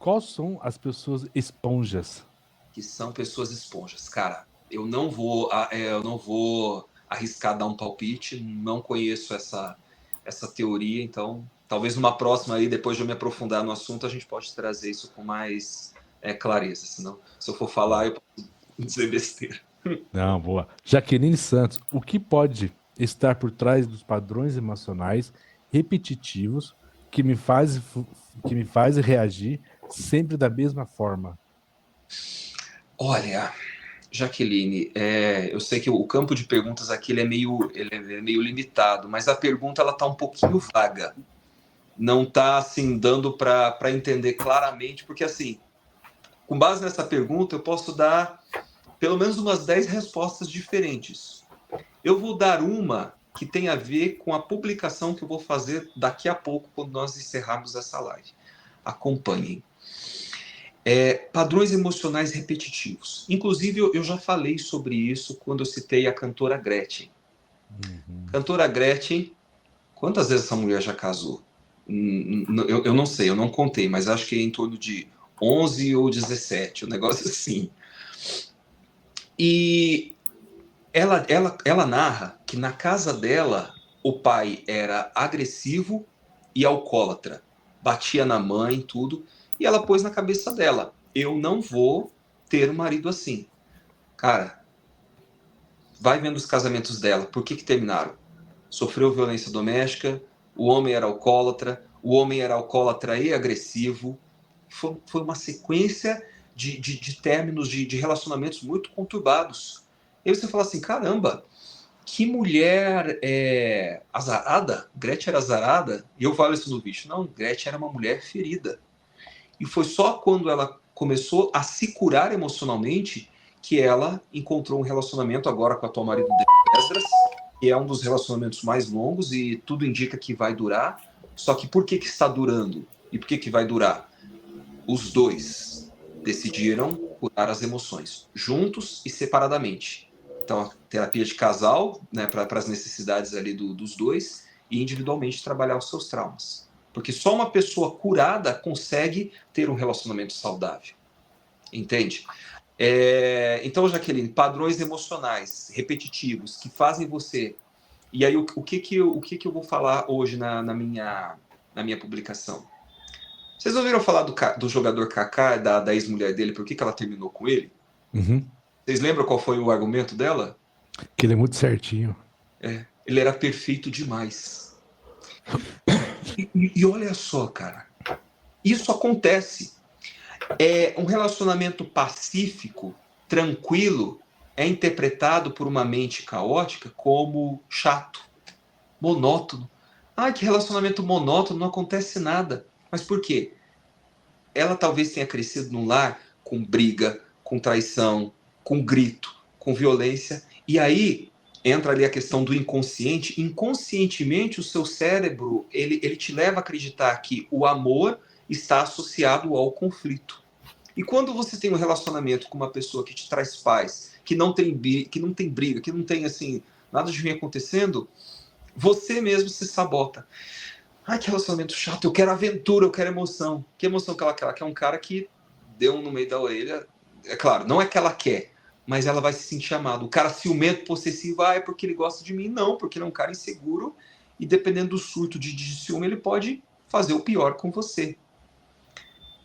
quais são as pessoas esponjas? Que são pessoas esponjas. Cara, eu não vou arriscar dar um palpite, não conheço essa teoria, então talvez numa próxima aí, depois de eu me aprofundar no assunto, a gente pode trazer isso com mais clareza, senão se eu for falar eu posso dizer besteira. Não, boa. Jaqueline Santos, o que pode estar por trás dos padrões emocionais repetitivos que que me faz reagir sempre da mesma forma? Olha, Jaqueline, eu sei que o campo de perguntas aqui ele é meio limitado, mas a pergunta ela está um pouquinho vaga. Não está assim dando para entender claramente, porque assim, com base nessa pergunta eu posso dar pelo menos umas 10 respostas diferentes. Eu vou dar uma que tem a ver com a publicação que eu vou fazer daqui a pouco, quando nós encerrarmos essa live. Acompanhem. Padrões emocionais repetitivos. Inclusive, eu já falei sobre isso quando eu citei a cantora Gretchen. Uhum. Cantora Gretchen, quantas vezes essa mulher já casou? Eu não sei, eu não contei, mas acho que é em torno de 11 ou 17, um negócio assim. E ela narra que na casa dela o pai era agressivo e alcoólatra, batia na mãe, tudo, e ela pôs na cabeça dela: eu não vou ter um marido assim. Cara, vai vendo os casamentos dela, por que terminaram? Sofreu violência doméstica, o homem era alcoólatra e agressivo. Foi uma sequência de términos de relacionamentos muito conturbados. E aí você fala assim: caramba, que mulher azarada. Gretchen era azarada. E eu falo isso no vídeo. Não, Gretchen era uma mulher ferida. E foi só quando ela começou a se curar emocionalmente que ela encontrou um relacionamento agora com o atual marido dela, Esdras, que é um dos relacionamentos mais longos e tudo indica que vai durar. Só que por que está durando? E por que vai durar? Os dois decidiram curar as emoções, juntos e separadamente. Então, a terapia de casal, né, para as necessidades ali dos dois, e individualmente trabalhar os seus traumas. Porque só uma pessoa curada consegue ter um relacionamento saudável. Entende? Então, Jaqueline, padrões emocionais repetitivos que fazem você. E aí, o que eu vou falar hoje na minha publicação? Vocês ouviram falar do jogador Kaká, da ex-mulher dele, por que ela terminou com ele? Uhum. Vocês lembram qual foi o argumento dela? Que ele é muito certinho. Ele era perfeito demais. E olha só, cara, isso acontece. Um relacionamento pacífico, tranquilo, é interpretado por uma mente caótica como chato, monótono. Ah, que relacionamento monótono, não acontece nada. Mas por quê? Ela talvez tenha crescido num lar com briga, com traição, com grito, com violência. E aí entra ali a questão do inconsciente. Inconscientemente, o seu cérebro ele te leva a acreditar que o amor está associado ao conflito. E quando você tem um relacionamento com uma pessoa que te traz paz, que não tem briga, que não tem assim nada de ruim acontecendo, você mesmo se sabota. Ai, que relacionamento chato, eu quero aventura, eu quero emoção. Que emoção que ela quer? Ela quer um cara que deu um no meio da orelha. É claro, não é que ela quer, mas ela vai se sentir amada. O cara ciumento, possessivo, é porque ele gosta de mim. Não, porque ele é um cara inseguro e dependendo do surto de ciúme, ele pode fazer o pior com você.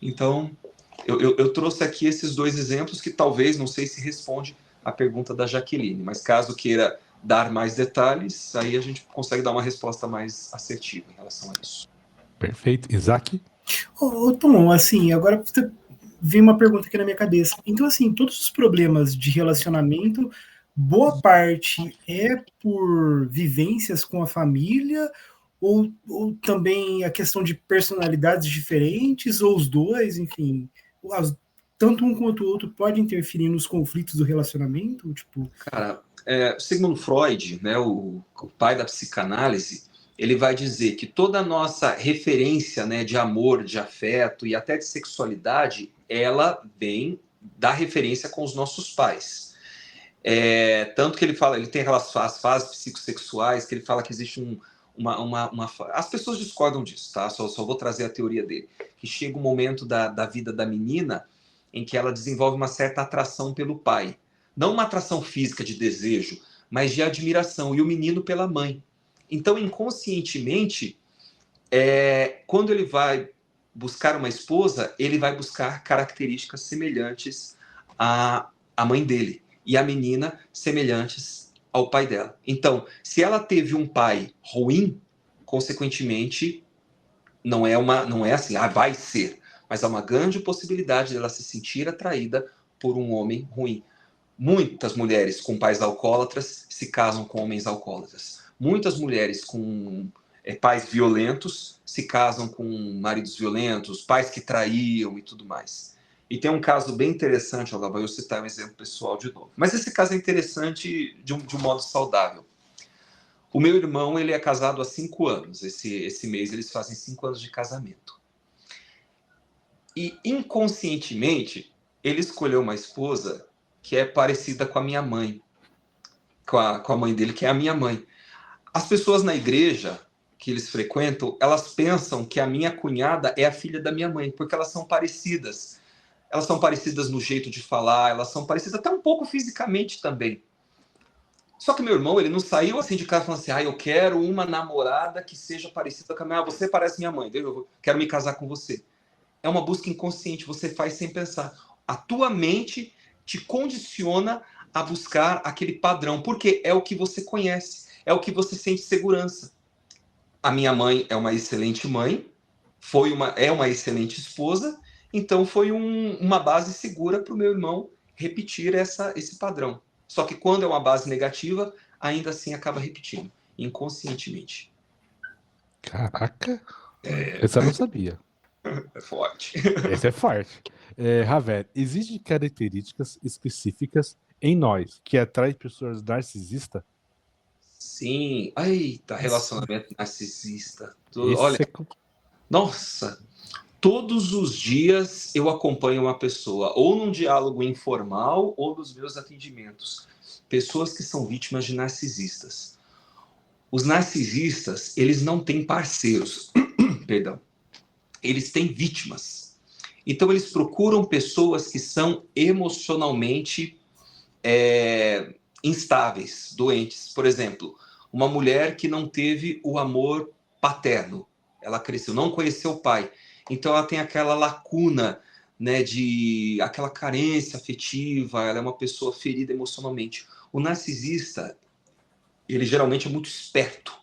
Então, eu trouxe aqui esses dois exemplos que talvez, não sei se responde à pergunta da Jaqueline, mas caso queira dar mais detalhes, aí a gente consegue dar uma resposta mais assertiva em relação a isso. Perfeito. Isaac? Tom, assim, agora você veio uma pergunta aqui na minha cabeça. Então, assim, todos os problemas de relacionamento, boa parte é por vivências com a família, ou também a questão de personalidades diferentes, ou os dois, enfim, tanto um quanto o outro pode interferir nos conflitos do relacionamento? Tipo... Cara, Sigmund Freud, né, o pai da psicanálise, ele vai dizer que toda a nossa referência, né, de amor, de afeto e até de sexualidade, ela vem da referência com os nossos pais. Tanto que ele fala, ele tem aquelas fases psicossexuais, que ele fala que existe As pessoas discordam disso, tá? Só vou trazer a teoria dele. Que chega um momento da vida da menina em que ela desenvolve uma certa atração pelo pai. Não uma atração física de desejo, mas de admiração. E o menino pela mãe. Então, inconscientemente, quando ele vai buscar uma esposa, ele vai buscar características semelhantes à mãe dele. E a menina semelhantes ao pai dela. Então, se ela teve um pai ruim, consequentemente, não é assim, vai ser, mas há uma grande possibilidade dela se sentir atraída por um homem ruim. Muitas mulheres com pais alcoólatras se casam com homens alcoólatras. Muitas mulheres com pais violentos se casam com maridos violentos, pais que traíam e tudo mais. E tem um caso bem interessante, agora vou citar um exemplo pessoal de novo. Mas esse caso é interessante de um modo saudável. O meu irmão, ele é casado há 5 anos. Esse mês eles fazem 5 anos de casamento. E inconscientemente, ele escolheu uma esposa que é parecida com a minha mãe. Com a mãe dele, que é a minha mãe. As pessoas na igreja que eles frequentam, elas pensam que a minha cunhada é a filha da minha mãe, porque elas são parecidas. Elas são parecidas no jeito de falar, elas são parecidas até um pouco fisicamente também. Só que meu irmão, ele não saiu assim de casa falando assim, eu quero uma namorada que seja parecida com a minha, você parece minha mãe, eu quero me casar com você. É uma busca inconsciente, você faz sem pensar. A tua mente te condiciona a buscar aquele padrão, porque é o que você conhece, é o que você sente segurança. A minha mãe é uma excelente mãe, é uma excelente esposa, então foi uma base segura para o meu irmão repetir esse padrão. Só que quando é uma base negativa, ainda assim acaba repetindo, inconscientemente. Caraca! Essa eu não sabia. É forte. Essa é forte. Ravel, existem características específicas em nós que atraem pessoas narcisistas? Sim. Eita, relacionamento narcisista. Olha, nossa, todos os dias eu acompanho uma pessoa, ou num diálogo informal, ou nos meus atendimentos. Pessoas que são vítimas de narcisistas. Os narcisistas, eles não têm parceiros. Perdão. Eles têm vítimas. Então, eles procuram pessoas que são emocionalmente instáveis, doentes. Por exemplo, uma mulher que não teve o amor paterno. Ela cresceu, não conheceu o pai. Então, ela tem aquela lacuna, né, aquela carência afetiva, ela é uma pessoa ferida emocionalmente. O narcisista, ele geralmente é muito esperto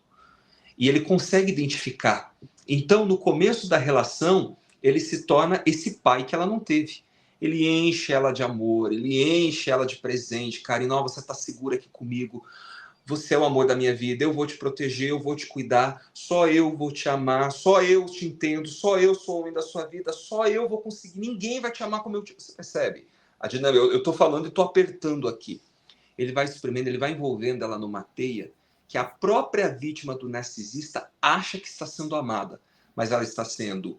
e ele consegue identificar. Então, no começo da relação, ele se torna esse pai que ela não teve. Ele enche ela de amor, ele enche ela de presente, carinho. Não, você está segura aqui comigo, você é o amor da minha vida, eu vou te proteger, eu vou te cuidar, só eu vou te amar, só eu te entendo, só eu sou o homem da sua vida, só eu vou conseguir, ninguém vai te amar como eu te... Você percebe? A dinâmica, eu estou falando e estou apertando aqui. Ele vai espremendo, ele vai envolvendo ela numa teia que a própria vítima do narcisista acha que está sendo amada, mas ela está sendo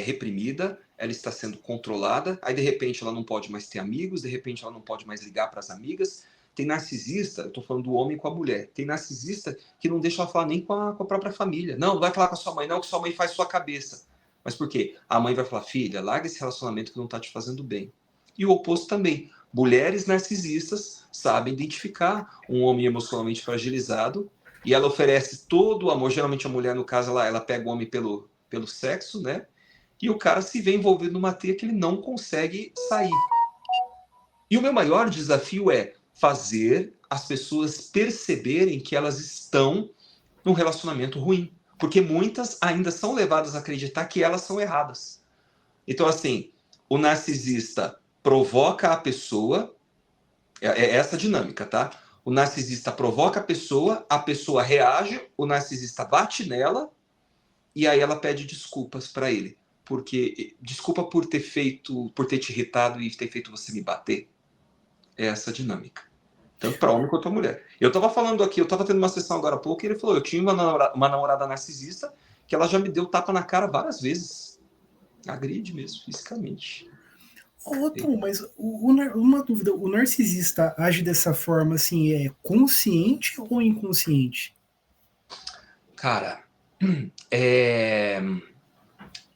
reprimida, ela está sendo controlada, aí de repente ela não pode mais ter amigos, de repente ela não pode mais ligar para as amigas. Tem narcisista, eu estou falando do homem com a mulher, tem narcisista que não deixa ela falar nem com a própria família. Não vai falar com a sua mãe, não, que sua mãe faz sua cabeça. Mas por quê? A mãe vai falar, filha, larga esse relacionamento que não está te fazendo bem. E o oposto também. Mulheres narcisistas sabem identificar um homem emocionalmente fragilizado e ela oferece todo o amor. Geralmente a mulher, no caso, ela pega o homem pelo sexo, né? E o cara se vê envolvido numa teia que ele não consegue sair. E o meu maior desafio é fazer as pessoas perceberem que elas estão num relacionamento ruim. Porque muitas ainda são levadas a acreditar que elas são erradas. Então, assim, o narcisista provoca a pessoa, é essa dinâmica, tá? O narcisista provoca a pessoa reage, o narcisista bate nela e aí ela pede desculpas para ele. Porque, desculpa por ter te irritado e ter feito você me bater. É essa dinâmica. Tanto para homem quanto para mulher. Eu estava falando aqui, eu estava tendo uma sessão agora há pouco e ele falou, eu tinha uma namorada narcisista que ela já me deu tapa na cara várias vezes. Agride mesmo, fisicamente. Tom, mas uma dúvida, o narcisista age dessa forma, assim, consciente ou inconsciente? Cara,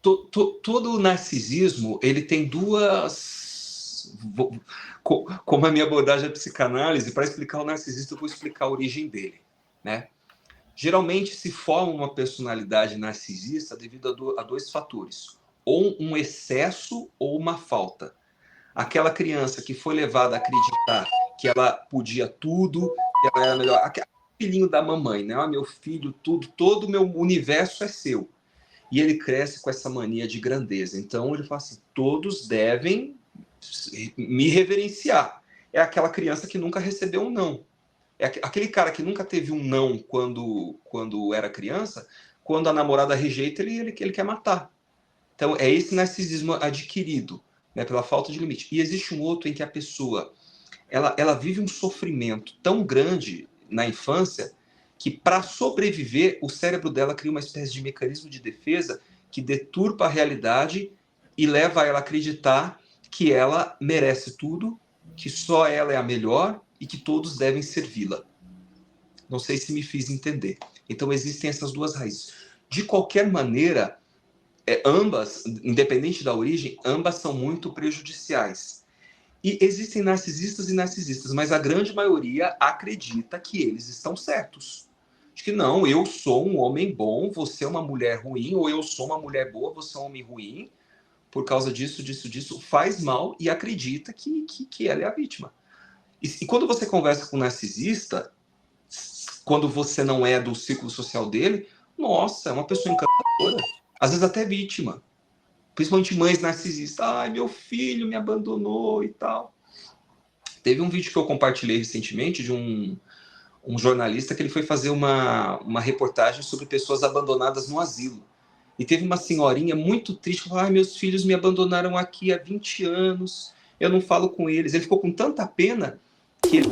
todo narcisismo, ele tem duas... Como a minha abordagem é psicanálise, para explicar o narcisista, eu vou explicar a origem dele, né? Geralmente se forma uma personalidade narcisista devido a dois fatores, ou um excesso ou uma falta. Aquela criança que foi levada a acreditar que ela podia tudo, que ela era melhor, aquele filhinho da mamãe, né? Meu filho, tudo, todo o meu universo é seu. E ele cresce com essa mania de grandeza. Então ele fala assim, todos devem me reverenciar. É aquela criança que nunca recebeu um não. É aquele cara que nunca teve um não quando era criança, quando a namorada rejeita, ele quer matar. Então é esse narcisismo adquirido, né, pela falta de limite. E existe um outro em que a pessoa ela vive um sofrimento tão grande na infância que, para sobreviver, o cérebro dela cria uma espécie de mecanismo de defesa que deturpa a realidade e leva ela a acreditar que ela merece tudo, que só ela é a melhor e que todos devem servi-la. Não sei se me fiz entender. Então existem essas duas raízes. De qualquer maneira, ambas, independente da origem, ambas são muito prejudiciais. E existem narcisistas e narcisistas, mas a grande maioria acredita que eles estão certos. De que não, eu sou um homem bom, você é uma mulher ruim, ou eu sou uma mulher boa, você é um homem ruim, por causa disso, faz mal e acredita que ela é a vítima. E quando você conversa com um narcisista, quando você não é do círculo social dele, nossa, é uma pessoa encantadora, às vezes até vítima. Principalmente mães narcisistas. Ai, meu filho me abandonou e tal. Teve um vídeo que eu compartilhei recentemente de um jornalista que ele foi fazer uma reportagem sobre pessoas abandonadas no asilo. E teve uma senhorinha muito triste, falou, ai, meus filhos me abandonaram aqui há 20 anos, eu não falo com eles. Ele ficou com tanta pena que ele...